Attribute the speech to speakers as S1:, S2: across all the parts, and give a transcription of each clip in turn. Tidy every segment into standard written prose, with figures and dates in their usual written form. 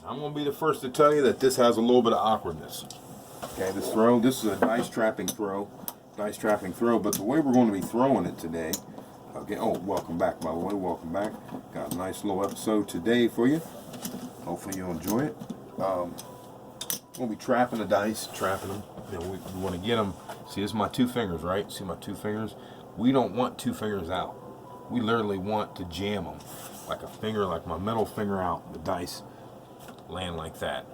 S1: I'm going to be the first to tell you that this has a little bit of awkwardness. Okay, this is a dice trapping throw. But the way we're going to be throwing it today, okay, oh, welcome back, by the way, welcome back. Got a nice little episode today for you. Hopefully you'll enjoy it. We'll be trapping the dice, trapping them. You know, we want to get them. See, this is my 2 fingers, right? See my 2 fingers? We don't want 2 fingers out. We literally want to jam them like a finger, like my middle finger out. The dice land like that.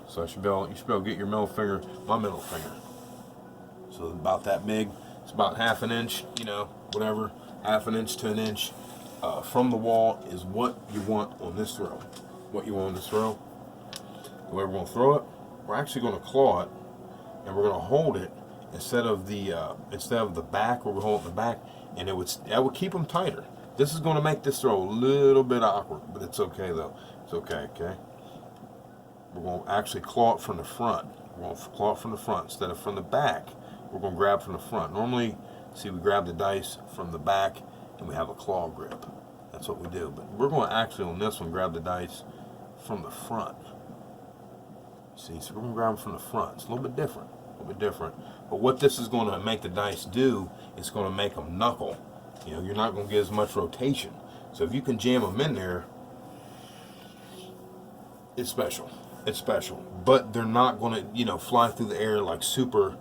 S1: So you should be able to get your middle finger, my middle finger. So about that big. It's about half an inch, you know, whatever, half an inch to an inch from the wall is what you want on this throw. What you want on this throw. The way we're going to throw it, we're actually going to claw it, and we're going to hold it instead of the back, where we hold it in the back, and that would keep them tighter. This is going to make this throw a little bit awkward, but it's okay though. It's okay, okay? We're going to actually claw it from the front. We're going to claw it from the front instead of from the back. We're going to grab from the front. Normally, see, we grab the dice from the back and we have a claw grip. That's what we do. But we're going to actually, on this one, grab the dice from the front. See, so we're going to grab them from the front. It's a little bit different. But what this is going to make the dice do, it's going to make them knuckle. You know, you're not going to get as much rotation. So if you can jam them in there, it's special. It's special. But they're not going to, you know, fly through the air like super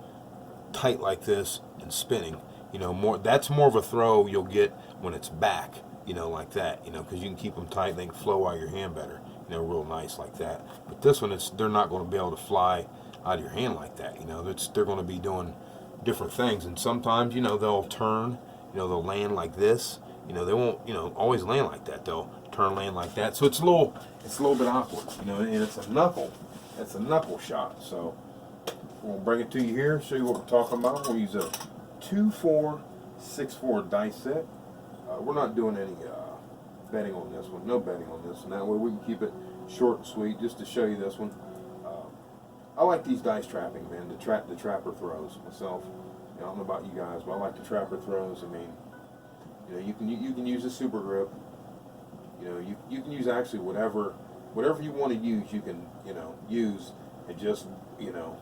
S1: tight like this and spinning. You know, that's more of a throw you'll get when it's back, you know, like that, you know, because you can keep them tight, they can flow out of your hand better, you know, real nice like that. But this one, they're not going to be able to fly out of your hand like that, you know. They're going to be doing different things, and sometimes, you know, they'll turn, you know, they'll land like this, you know, they won't, you know, always land like that. They'll turn, land like that, so it's a little bit awkward, you know, and it's a knuckle shot. So we'll bring it to you here, show you what we're talking about. We'll use a 2-4-6-4 dice set. We're not doing any betting on this one, no betting on this one. That way we can keep it short and sweet, just to show you this one. I like these dice trapping, man, the trapper throws myself. You know, I don't know about you guys, but I like the trapper throws. I mean, you know, you can use a super grip. You know, you can use actually whatever you want to use. You can, you know, use, and just, you know,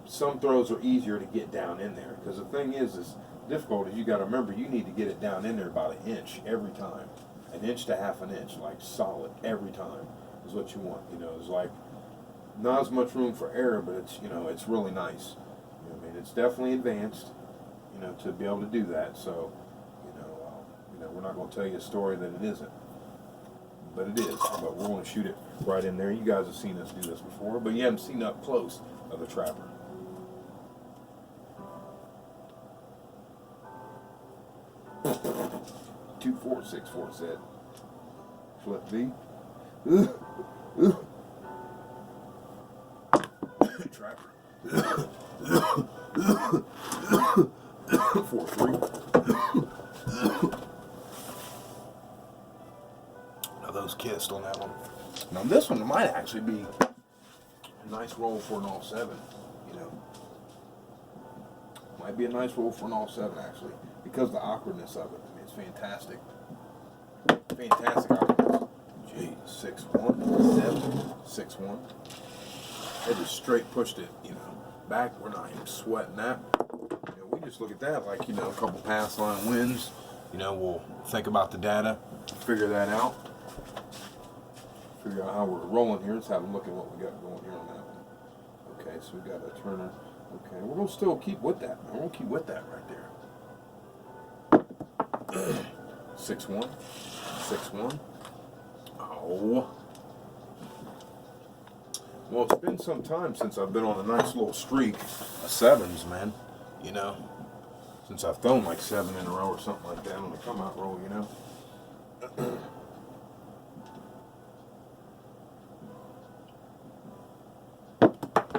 S1: some throws are easier to get down in there, because the thing is difficult is you got to remember you need to get it down in there about an inch every time, an inch to half an inch, like solid every time is what you want. You know, it's like not as much room for error, but it's, you know, it's really nice. You know, I mean, it's definitely advanced, you know, to be able to do that. So, you know, we're not going to tell you a story that it isn't, but it is. But we're going to shoot it right in there. You guys have seen us do this before, but you haven't seen up close of the trapper. Two, 4, 6, 4 set. Flip V. Trapper. 4, 3. Now those kissed on that one. Now this one might actually be a nice roll for an all 7. You know, might be a nice roll for an all 7 actually, because of the awkwardness of it. I mean, it's fantastic. Fantastic awkwardness. Gee, 6-1, 7, 6-1. They just straight pushed it, you know, back. We're not even sweating that. You know, we just look at that like, you know, a couple pass line wins. You know, we'll think about the data, figure that out. Figure out how we're rolling here. Let's have a look at what we got going here on that one. Okay, so we got a Turner. Okay, we're going to still keep with that. We're going to keep with that right there. 6-1. 6-1. Oh. Well, it's been some time since I've been on a nice little streak of 7s, man. You know, since I've thrown like 7 in a row or something like that on the come out roll, you know. There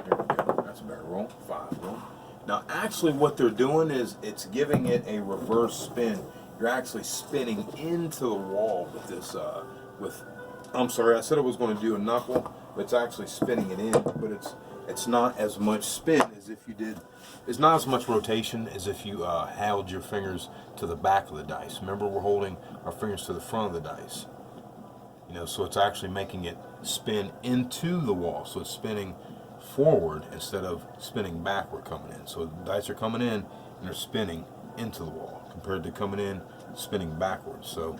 S1: we go. That's a better roll. 5 roll. Now, actually, what they're doing is it's giving it a reverse spin. You're actually spinning into the wall with this, I'm sorry, I said I was going to do a knuckle, but it's actually spinning it in, but it's not as much spin as if you did, it's not as much rotation as if you held your fingers to the back of the dice. Remember, we're holding our fingers to the front of the dice. You know, so it's actually making it spin into the wall. So it's spinning forward instead of spinning backward coming in. So the dice are coming in and they're spinning into the wall compared to coming in spinning backwards. So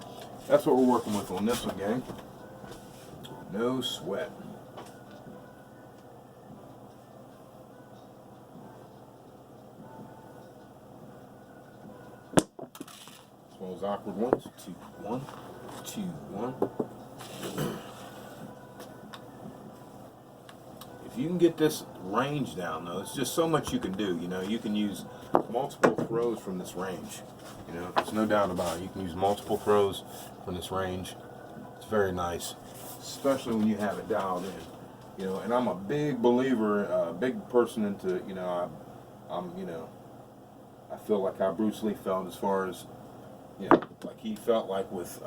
S1: that's what we're working with on this one, gang. No sweat. As well as awkward ones. 2, 1, 2, 1. If you can get this range down, though, it's just so much you can do. You know, you can use multiple throws from this range. You know, there's no doubt about it. You can use multiple throws from this range. It's very nice, especially when you have it dialed in. You know, and I'm a big believer, big person into, you know, I'm, you know, I feel like how Bruce Lee felt as far as, you know, like he felt like with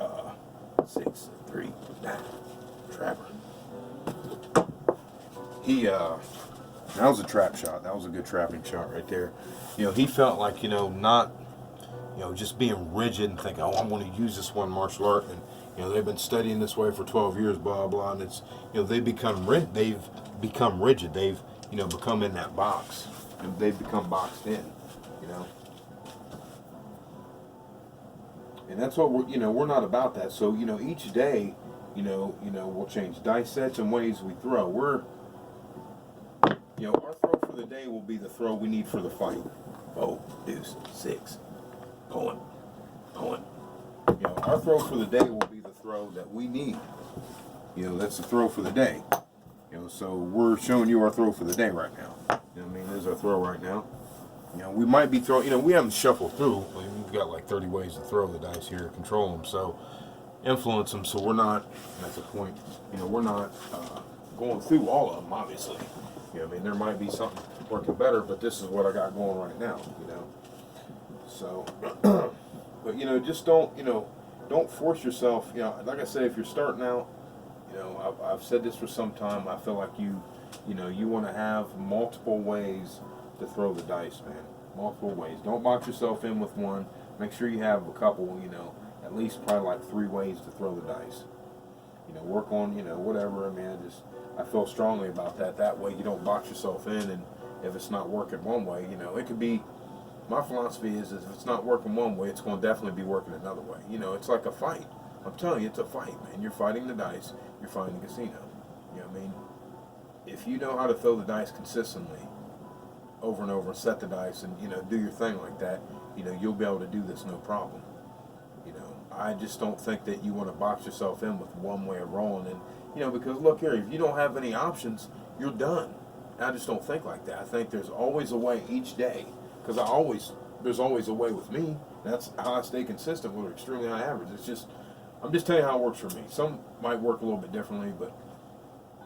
S1: 6, 3, 9, Trapper. He, that was a trap shot. That was a good trapping shot right there. You know, he felt like, you know, not, you know, just being rigid and thinking, oh, I'm going to use this one martial art. And, you know, they've been studying this way for 12 years, blah, blah. And it's, you know, they've become rigid. They've, you know, become in that box. And they've become boxed in, you know. And that's what we're, you know, we're not about that. So, you know, each day, you know, we'll change dice sets and ways we throw. You know, our throw for the day will be the throw we need for the fight. Oh, deuce, 6, pulling. You know, our throw for the day will be the throw that we need. You know, that's the throw for the day. You know, so we're showing you our throw for the day right now. You know what I mean? There's our throw right now. You know, we might be throwing, you know, we haven't shuffled through. We've got like 30 ways to throw the dice here, control them, so influence them. So we're not, that's the point, you know, we're not going through all of them, obviously. You know, I mean, there might be something working better, but this is what I got going right now, you know. So, but, you know, just don't, you know, don't force yourself, you know, like I said, if you're starting out, you know, I've said this for some time, I feel like you know, you want to have multiple ways to throw the dice, man. Multiple ways. Don't box yourself in with one. Make sure you have a couple, you know, at least probably like 3 ways to throw the dice. You know, work on, you know, whatever. I mean, I feel strongly about that. That way you don't box yourself in, and if it's not working one way, you know, it could be, my philosophy is if it's not working one way, it's going to definitely be working another way. You know, it's like a fight. I'm telling you, it's a fight, man. You're fighting the dice. You're fighting the casino. You know what I mean? If you know how to throw the dice consistently, over and over, set the dice, and, you know, do your thing like that, you know, you'll be able to do this no problem. You know, I just don't think that you want to box yourself in with one way of rolling, and, you know, because look here, if you don't have any options, you're done. And I just don't think like that. I think there's always a way each day, because there's always a way with me. That's how I stay consistent with extremely high average. It's just, I'm just telling you how it works for me. Some might work a little bit differently, but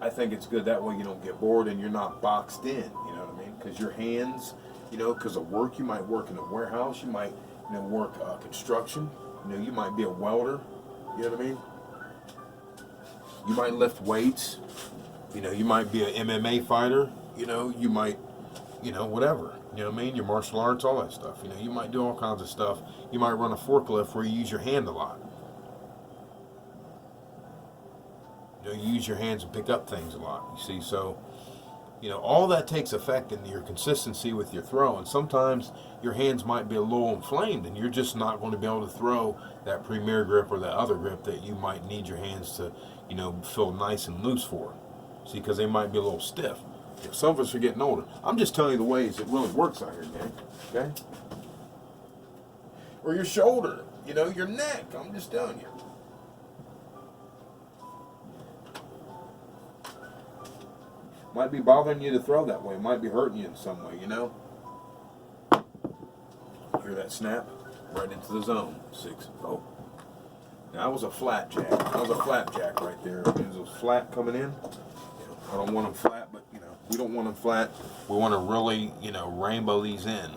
S1: I think it's good that way you don't get bored and you're not boxed in, you know what I mean? Because your hands, you know, because of work, you might work in a warehouse, you might, you know, work construction, you know, you might be a welder, you know what I mean? You might lift weights, you know, you might be an MMA fighter, you know, you might, you know, whatever, you know what I mean? Your martial arts, all that stuff, you know, you might do all kinds of stuff. You might run a forklift where you use your hand a lot. You know, you use your hands and pick up things a lot, you see, so, you know, all that takes effect in your consistency with your throw, and sometimes your hands might be a little inflamed, and you're just not going to be able to throw that premier grip or that other grip that you might need your hands to, you know, feel nice and loose for, see, because they might be a little stiff. You know, some of us are getting older. I'm just telling you the ways it really works out here, man, okay? Or your shoulder, you know, your neck, I'm just telling you. Might be bothering you to throw that way. It might be hurting you in some way, you know? Hear that snap? Right into the zone. 6, 4. Now, that was a flat jack. That was a flat jack right there. It was flat coming in. You know, I don't want them flat, but, you know, we don't want them flat. We want to really, you know, rainbow these in.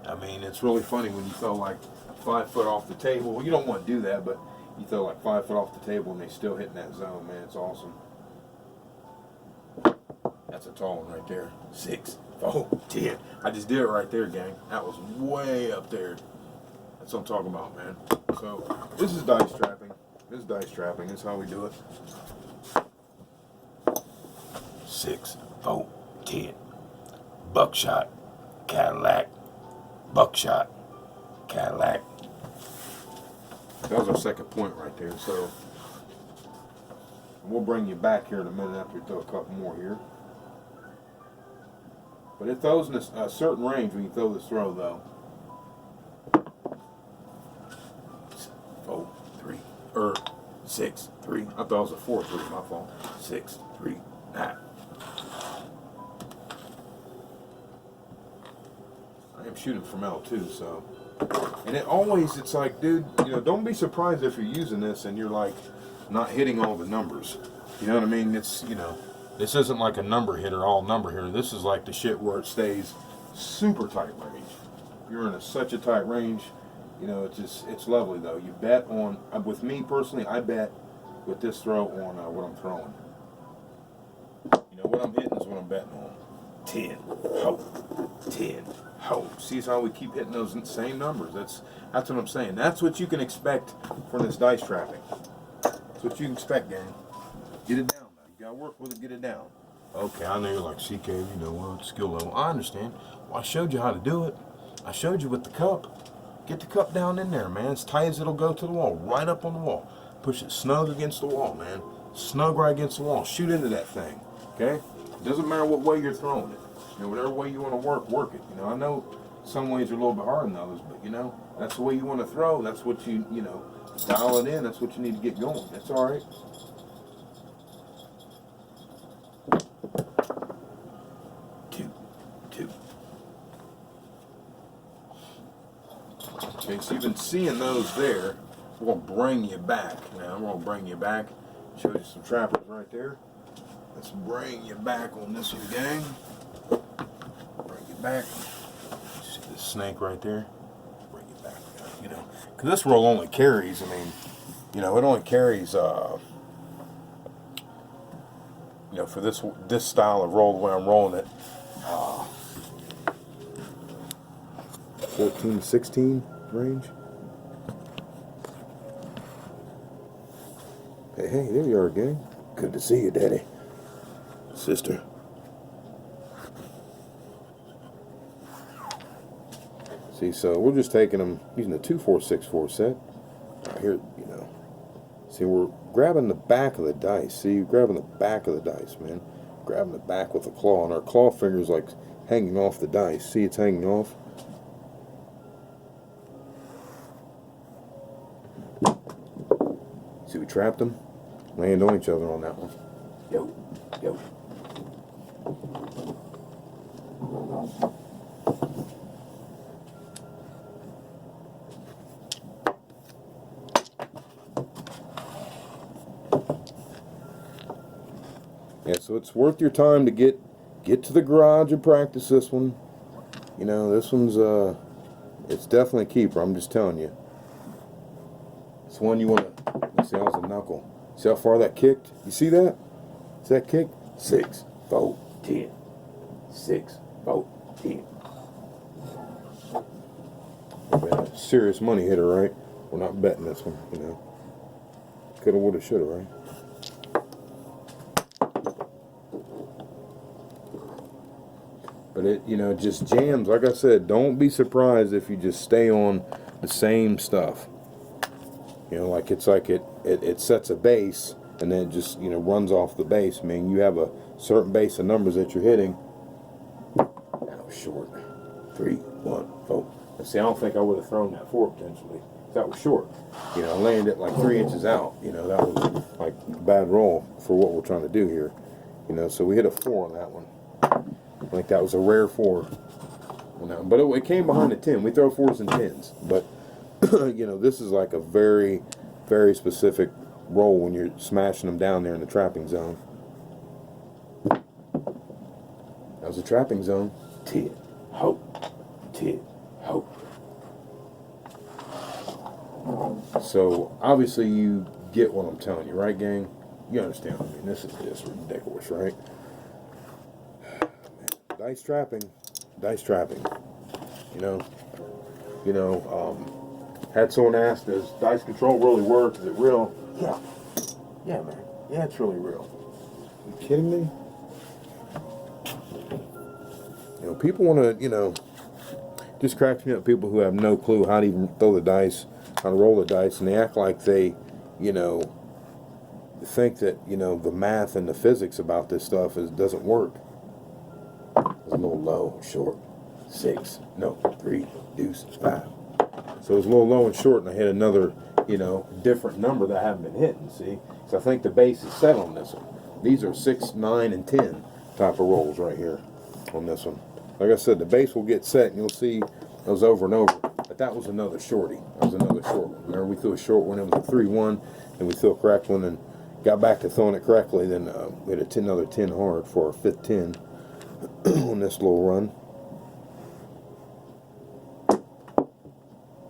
S1: I mean, it's really funny when you throw like 5 foot off the table. Well, you don't want to do that, but you throw like 5 foot off the table and they still hitting that zone, man. It's awesome. That's a tall one right there. 6, 4, 10. I just did it right there, gang. That was way up there. That's what I'm talking about, man. So this is dice trapping. This dice trapping. This is how we do it. 6, 4, 10. Buckshot, Cadillac, buckshot, Cadillac. That was our second point right there. So we'll bring you back here in a minute after we throw a couple more here. But it throws in a certain range when you throw this throw, though. 4, 3, 6, 3. I thought it was a 4, 3. My fault. 6, 3, 9. I am shooting from L2, so. And it's like, dude, you know, don't be surprised if you're using this and you're like not hitting all the numbers. You know what I mean? It's, you know, this isn't like a number hitter, all number hitter. This is like the shit where it stays super tight range. You're in such a tight range, you know, it's lovely though. You bet on, with me personally, I bet with this throw on what I'm throwing. You know, what I'm hitting is what I'm betting on. 10, hope, 10, hope. See how we keep hitting those same numbers. That's what I'm saying. That's what you can expect from this dice trapping. That's what you can expect, gang. Get it down, man. You gotta work with it, get it down. Okay, I know you're like, CK, you know, well, skill level. I understand. Well, I showed you how to do it. I showed you with the cup. Get the cup down in there, man. As tight as it'll go to the wall, right up on the wall. Push it snug against the wall, man. Snug right against the wall. Shoot into that thing, okay? It doesn't matter what way you're throwing it. You know, whatever way you want to work it. You know, I know some ways are a little bit harder than others, but you know, that's the way you want to throw. That's what you know, dial it in. That's what you need to get going. That's all right. Two. Okay, so you've been seeing those there. We're going to bring you back. Now, I'm going to bring you back. Show you some trappers right there. Let's bring you back on this one, gang. Bring you back. See this snake right there? Bring you back, you know. Because this roll only carries, I mean, you know, it only carries, you know, for this style of roll, the way I'm rolling it, 14, 16 range. Hey, there you are, gang. Good to see you, Daddy. Sister. See, so we're just taking them, using the 2464 set. Here, you know. See, we're grabbing the back of the dice. See, you're grabbing the back of the dice, man. Grabbing the back with a claw, and our claw finger's like hanging off the dice. See, it's hanging off. See, we trapped them. Land on each other on that one. Yo. Yeah, so it's worth your time to get to the garage and practice this one. You know, this one's it's definitely a keeper. I'm just telling you. It's one you want to. Let's see, how's the knuckle? See how far that kicked? You see that? See that kick? 6, 4, 10. 6, 4, 10. A serious money hitter, right? We're not betting this one, you know. Coulda, woulda, shoulda, right? But it, you know, just jams. Like I said, don't be surprised if you just stay on the same stuff. You know, like it sets a base and then it just, you know, runs off the base. I mean, you have a certain base of numbers that you're hitting. That was short. 3, 1, 4. See, I don't think I would have thrown that 4 potentially. That was short. You know, I landed it like 3 inches out. You know, that was like a bad roll for what we're trying to do here. You know, so we hit a 4 on that one. I think that was a rare 4 on that one. But it came behind a 10. We throw 4s and 10s. But you know, this is like a very, very specific roll when you're smashing them down there in the trapping zone. That was a trapping zone. 10, hope, 10, hope. So obviously you get what I'm telling you, right, gang? You understand what I mean? This is just ridiculous, right? Dice trapping. You know, had someone asked, does dice control really work? Is it real? Yeah. Yeah, man. Yeah, it's really real. Are you kidding me? You know, people want to, you know, just cracks me up, people who have no clue how to even throw the dice, how to roll the dice, and they act like they, you know, think that, you know, the math and the physics about this stuff doesn't work. It's a little low, short, 6, no, 3, deuce, 5. So it's a little low and short, and I hit another, you know, different number that I haven't been hitting, see? So I think the base is set on this one. These are 6, 9, and 10 type of rolls right here on this one. Like I said, the base will get set, and you'll see those over and over. But that was another shorty. That was another short one. Remember, we threw a short one. It was a 3-1, and we threw a correct one, and got back to throwing it correctly. Then we had another 10 hard for our 5th 10 on this little run.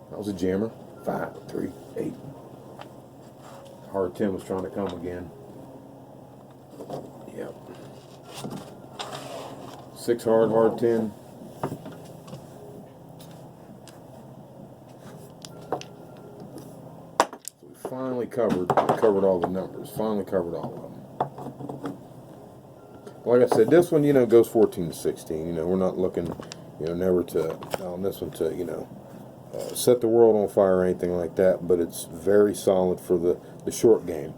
S1: That was a jammer. 5, 3, 8. Hard 10 was trying to come again. Yep. 6 hard, hard 10. So we finally covered all the numbers. Finally covered all of them. Like I said, this one, you know, goes 14 to 16. You know, we're not looking, you know, never to, on this one to, you know, set the world on fire or anything like that, but it's very solid for the short game.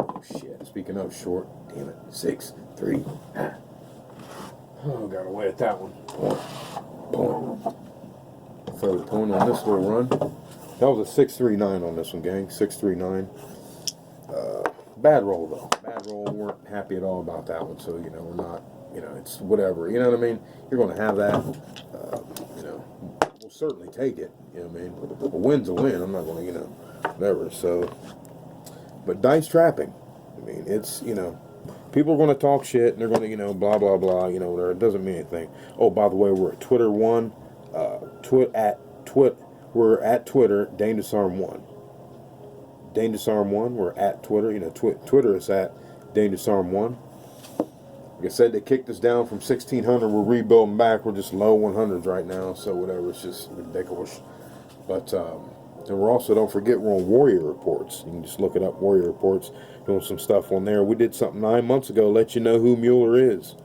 S1: Oh, shit. Speaking of short, damn it. 6, 3, ah. Oh, got away at that one. Point. Throw the point on this little run. That was a 6-3-9 on this one, gang. 6-3-9. Bad roll, though. Bad roll. We weren't happy at all about that one, so, you know, we're not, you know, it's whatever. You know what I mean? You're going to have that. You know, we'll certainly take it. You know what I mean? A win's a win. I'm not going to, you know, whatever. So, but dice trapping. I mean, it's, you know, people are going to talk shit, and they're going to, you know, blah, blah, blah, you know, whatever. It doesn't mean anything. Oh, by the way, we're at Twitter 1. We're at Twitter, Dane Disarm 1. Dane Disarm 1, we're at Twitter. You know, Twitter is at Dane Disarm 1. Like I said, they kicked us down from 1,600. We're rebuilding back. We're just low 100s right now, so whatever. It's just ridiculous. But, and we're also, don't forget, we're on Warrior Reports. You can just look it up, Warrior Reports. Doing some stuff on there. We did something 9 months ago, let you know who Mueller is.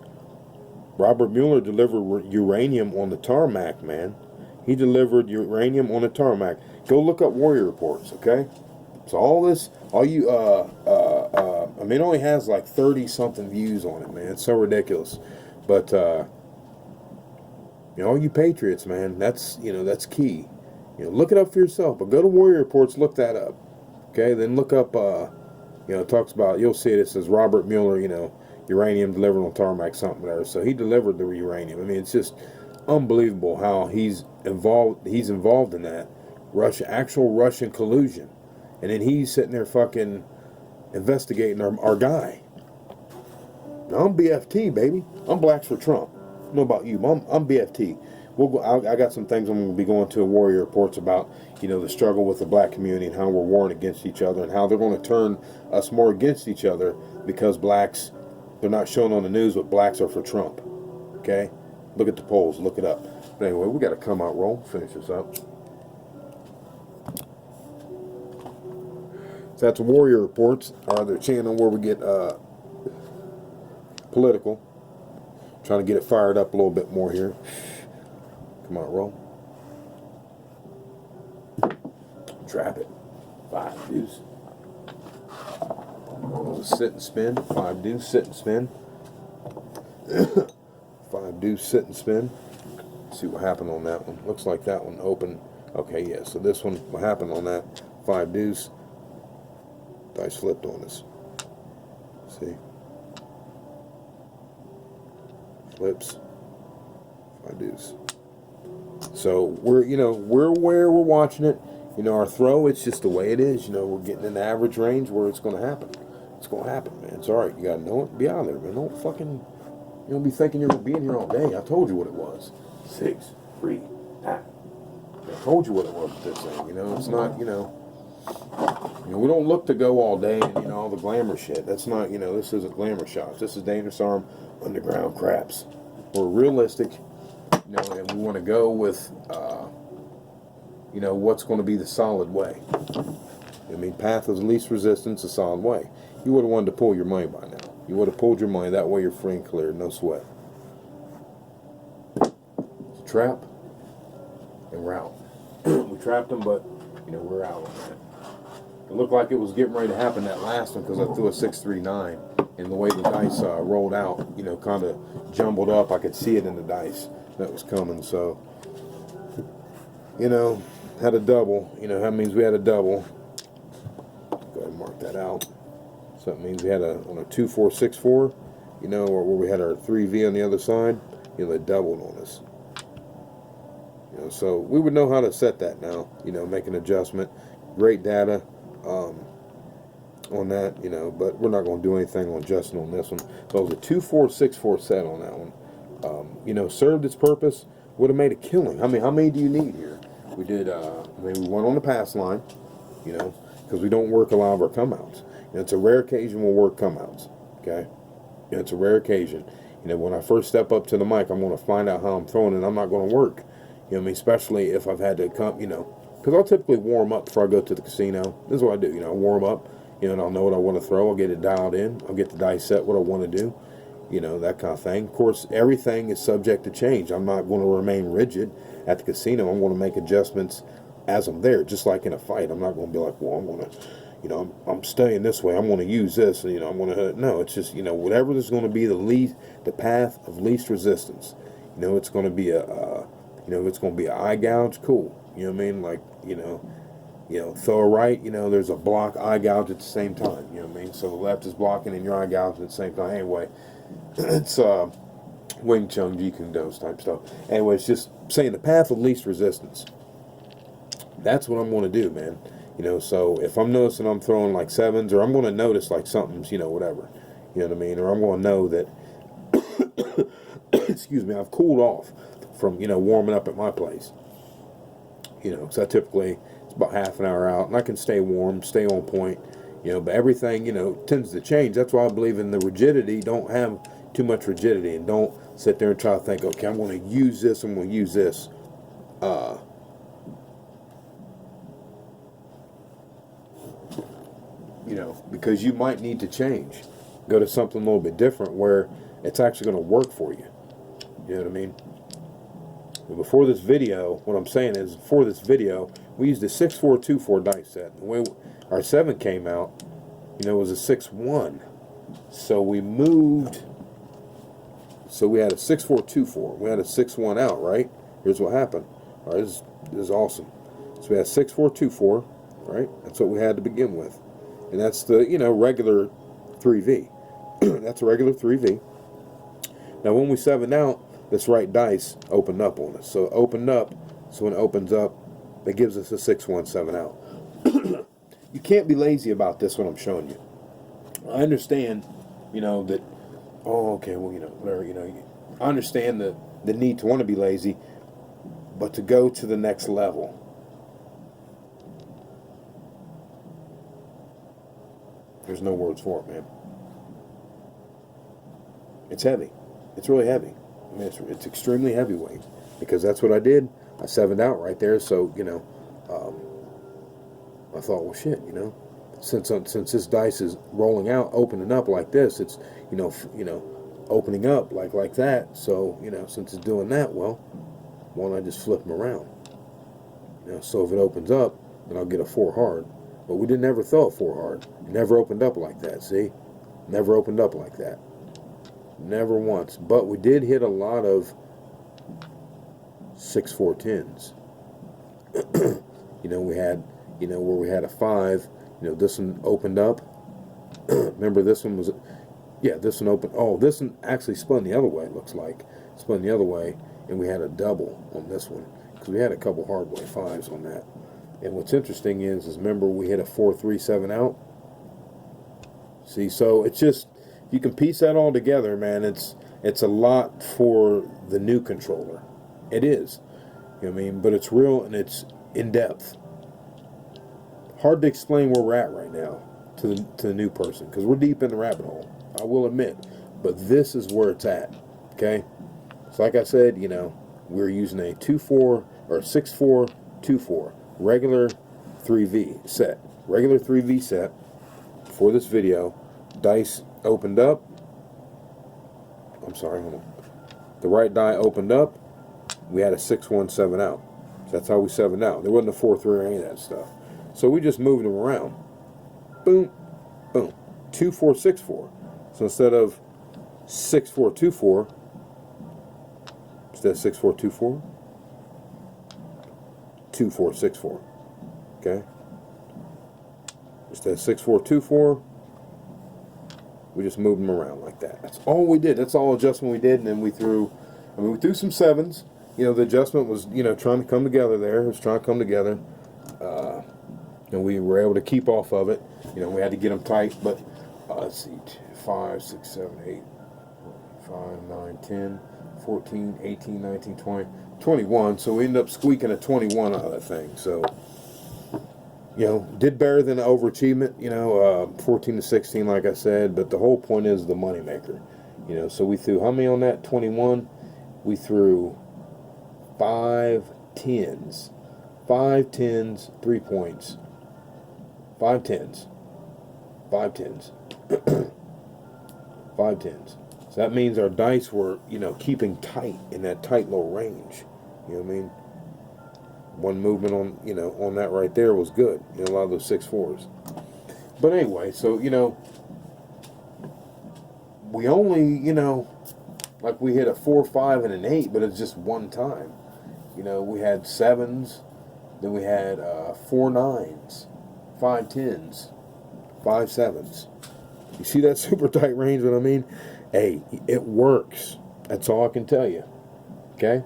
S1: Robert Mueller delivered uranium on the tarmac, man. He delivered uranium on the tarmac. Go look up Warrior Reports, okay? So all this, all you, I mean, it only has like 30-something views on it, man. It's so ridiculous. But, you know, all you patriots, man, that's, you know, that's key. You know, look it up for yourself. But go to Warrior Reports, look that up. Okay? Then look up, you know, it talks about, you'll see it, it says Robert Mueller, you know, uranium delivered on tarmac, something there. So he delivered the uranium. I mean, it's just unbelievable how he's involved in that. Actual Russian collusion. And then he's sitting there fucking investigating our guy. Now, I'm BFT, baby. I'm Blacks for Trump. I don't know about you, but I'm BFT. We'll go, I got some things I'm going to be going to Warrior Reports about, you know, the struggle with the black community and how we're warring against each other and how they're going to turn us more against each other because blacks, they're not shown on the news, but blacks are for Trump. Okay? Look at the polls. Look it up. But anyway, we got to come out roll. Finish this up. So that's Warrior Reports, our other channel where we get political. Trying to get it fired up a little bit more here. Come on, roll. Trap it. 5 deuce. Sit and spin. 5 deuce, sit and spin. 5 deuce, sit and spin. Let's see what happened on that one. Looks like that one opened. Okay, yeah, so this one, what happened on that? 5 deuce. Dice flipped on us. See? Flips. 5 deuce. So we're, you know, we're where we're watching it. You know, our throw, it's just the way it is. You know, we're getting in the average range where it's going to happen. It's going to happen, man. It's all right. You got to know it. Be out there, man. Don't fucking, you don't be thinking you're going to be in here all day. I told you what it was. 6, 3, ah. I told you what it was with this thing. You know, it's not, you know, we don't look to go all day and, you know, all the glamour shit. That's not, you know, this isn't glamour shots. This is Dane Disarm Underground Craps. We're realistic, you know, and we want to go with, you know, what's going to be the solid way. I mean, path of least resistance, a solid way. You would have wanted to pull your money by now. You would have pulled your money. That way you're free and clear, no sweat. It's a trap, and we're out. We trapped them, but, you know, we're out on that. It looked like it was getting ready to happen that last one because I threw a 6-3-9. And the way the dice rolled out, you know, kind of jumbled up. I could see it in the dice that was coming. So, you know, had a double. You know, that means we had a double. Go ahead and mark that out. So that means we had on a 2-4-6-4, you know, or where we had our 3V on the other side, you know, they doubled on us. You know, so we would know how to set that now, you know, make an adjustment. Great data on that, you know, but we're not going to do anything on adjusting on this one. So it was a 2-4-6-4 set on that one. You know, served its purpose, would have made a killing. I mean, how many do you need here? We did, I mean, we went on the pass line, you know, because we don't work a lot of our come outs. And it's a rare occasion we'll work come outs, okay? And it's a rare occasion. You know, when I first step up to the mic, I'm going to find out how I'm throwing it. I'm not going to work. You know what I mean? Especially if I've had to come, you know, because I'll typically warm up before I go to the casino. This is what I do, you know, I warm up, you know, and I'll know what I want to throw. I'll get it dialed in. I'll get the dice set, what I want to do, you know, that kind of thing. Of course, everything is subject to change. I'm not going to remain rigid at the casino. I'm going to make adjustments as I'm there, just like in a fight. I'm not going to be like, well, I'm going to, you know, I'm staying this way. I'm going to use this, and, you know, I'm going to, no, it's just, you know, whatever is going to be the path of least resistance. You know, it's going to be you know, it's going to be an eye gouge, cool. You know what I mean? Like, you know, throw a right, you know, there's a block eye gouge at the same time. You know what I mean? So the left is blocking and your eye gouge at the same time. Anyway, it's Wing Chun, Jeet Kune Do type stuff. Anyway, it's just saying the path of least resistance. That's what I'm going to do, man. You know, so if I'm noticing I'm throwing like sevens, or I'm going to notice like something's, you know, whatever. You know what I mean? Or I'm going to know that, excuse me, I've cooled off from, you know, warming up at my place. You know, because I typically, it's about half an hour out, and I can stay warm, stay on point, you know, but everything, you know, tends to change. That's why I believe in the rigidity. Don't have too much rigidity, and don't sit there and try to think, okay, I'm going to use this, I'm going to use this. You know, because you might need to change. Go to something a little bit different where it's actually going to work for you. You know what I mean? Before this video, what I'm saying is, for this video, we used a 6-4-2-4 dice set. The way our 7 came out, you know, was a 6-1. So we moved, so we had a 6-4-2-4. We had a 6-1 out, right? Here's what happened. All right, this is awesome. So we had 6-4-2-4, right? That's what we had to begin with. And that's the, you know, regular 3V. That's a regular 3V. Now when we 7 out, this right dice opened up on us. So it opened up, so when it opens up, that gives us a 6-1-7 out. You can't be lazy about this, what I'm showing you. I understand, you know, that, oh, okay, well, you know, whatever, you know, I understand the need to want to be lazy, but to go to the next level, there's no words for it, man. It's heavy. It's really heavy. I mean, it's extremely heavyweight, because that's what I did. I 7'd out right there, so, you know, I thought, well, shit, you know, since this dice is rolling out, opening up like this, it's, you know, opening up like that. So, you know, since it's doing that, well, why don't I just flip them around? You know, so if it opens up, then I'll get a 4 hard. But we didn't ever throw a 4 hard. It never opened up like that. See, never opened up like that. Never once. But we did hit a lot of 6-4-10s. You know, we had, you know, where we had a 5. You know, this one opened up. Remember, this one was, yeah, this one opened. Oh, this one actually spun the other way. It looks like spun the other way, and we had a double on this one because we had a couple hardway 5s on that. And what's interesting is remember we hit a 4-3-7 out. See, so it's just, you can piece that all together, man. It's a lot for the new controller. It is. You know what I mean? But it's real and it's in depth. Hard to explain where we're at right now to the new person, because we're deep in the rabbit hole, I will admit. But this is where it's at. Okay? So like I said, you know, we're using a 2-4 or 6-4-2-4 regular 3V set. regular 3V set for this video. Dice opened up. I'm sorry, hold on. The right die opened up. We had a 6-1-7 out. So that's how we 7 out. There wasn't a 4-3 or any of that stuff. So we just moved them around. Boom, boom. 2-4-6-4. So instead of 6-4-2-4, instead of 6-4-2-4, 2-4-6-4. Okay? Instead of 6-4-2-4, we just moved them around like that. That's all we did. That's all adjustment we did. And then we threw, we threw some 7s. You know, the adjustment was, trying to come together there. It was trying to come together. And we were able to keep off of it. We had to get them tight. But, let's see, 5, 6, 7, 8, 5, 9, 10, 14, 18, 19, 20, 21. So we ended up squeaking a 21 out of that thing. So, did better than the overachievement, 14 to 16, like I said. But the whole point is the moneymaker. So we threw, how many on that? 21. We threw 5 10s. 5 10s, 3 points. 5 10s. 5 10s. 5 10s. So that means our dice were, keeping tight in that tight little range. You know what I mean? One movement on, on that right there was good. A lot of those 6-4s. But anyway, so, we only, like we hit a 4, 5, and an 8, but it's just one time. We had 7s, then we had 4 9s, 5 10s, 5 7s. You see that super tight range, what I mean? Hey, it works. That's all I can tell you. Okay?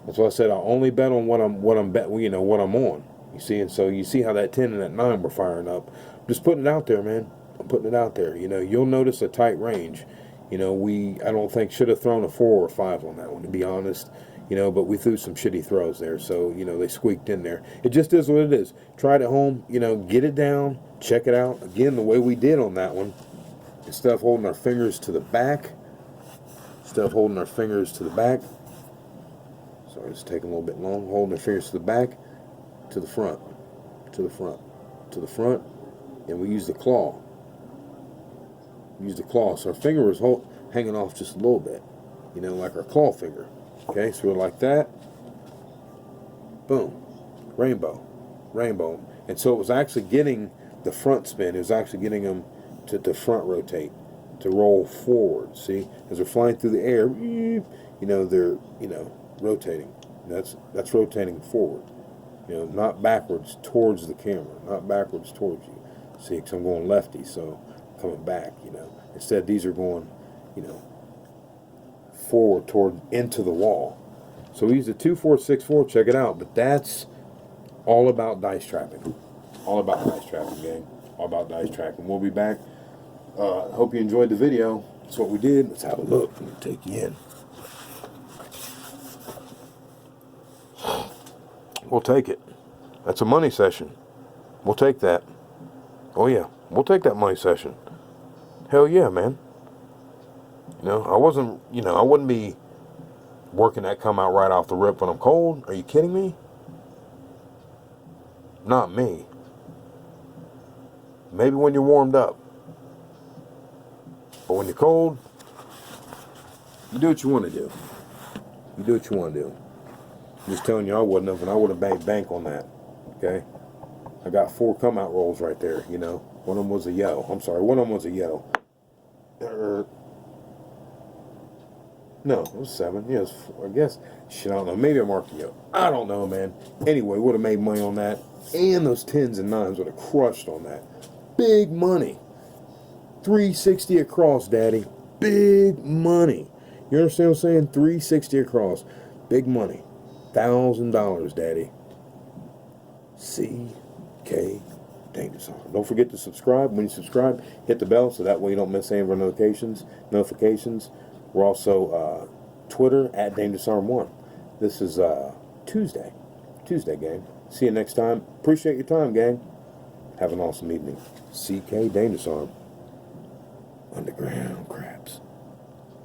S1: That's why I said I only bet on what I'm on. You see, and so you see how that 10 and that 9 were firing up. I'm just putting it out there, man. I'm putting it out there. You'll notice a tight range. I don't think should have thrown a 4 or 5 on that one, to be honest. But we threw some shitty throws there, so they squeaked in there. It just is what it is. Try it at home. Get it down, check it out. Again, the way we did on that one, instead of holding our fingers to the back, sorry, it's taking a little bit long. Holding our fingers to the back, to the front, to the front, to the front, and we use the claw. So our finger was hanging off just a little bit, like our claw finger. Okay, so we're like that. Boom. Rainbow. And so it was actually getting the front spin. It was actually getting them to front rotate, to roll forward. See, as they're flying through the air, they're rotating. That's rotating forward. Not backwards towards the camera, not backwards towards you. See, because I'm going lefty, so coming back. Instead, these are going, forward toward into the wall. So we use a 2-4-6-4. Check it out. But that's all about dice trapping. All about dice trapping, gang. All about dice trapping. We'll be back. Hope you enjoyed the video. That's what we did. Let's have a look. Let me take you in. We'll take it. That's a money session. We'll take that. Oh yeah, we'll take that money session. Hell yeah, man. I wouldn't be working that come out right off the rip when I'm cold. Are you kidding me? Not me. Maybe when you're warmed up. But when you're cold, you do what you want to do. You do what you want to do. I'm just telling you, I wouldn't have, and I would have made bank on that. Okay? I got 4 come out rolls right there, One of them was a yellow. I'm sorry, one of them was a yellow. No, it was 7. Yes, I guess. Shit, I don't know. Maybe I marked it. I don't know, man. Anyway, would have made money on that. And those 10s and 9s would have crushed on that. Big money. 360 across, Daddy. Big money. You understand what I'm saying? 360 across. Big money. $1,000, Daddy. CK Dangerous. Don't forget to subscribe. When you subscribe, hit the bell so that way you don't miss any of our notifications. We're also Twitter at DangerousArm1. This is Tuesday, gang. See you next time. Appreciate your time, gang. Have an awesome evening. CK Dangerous Arm. Underground Craps.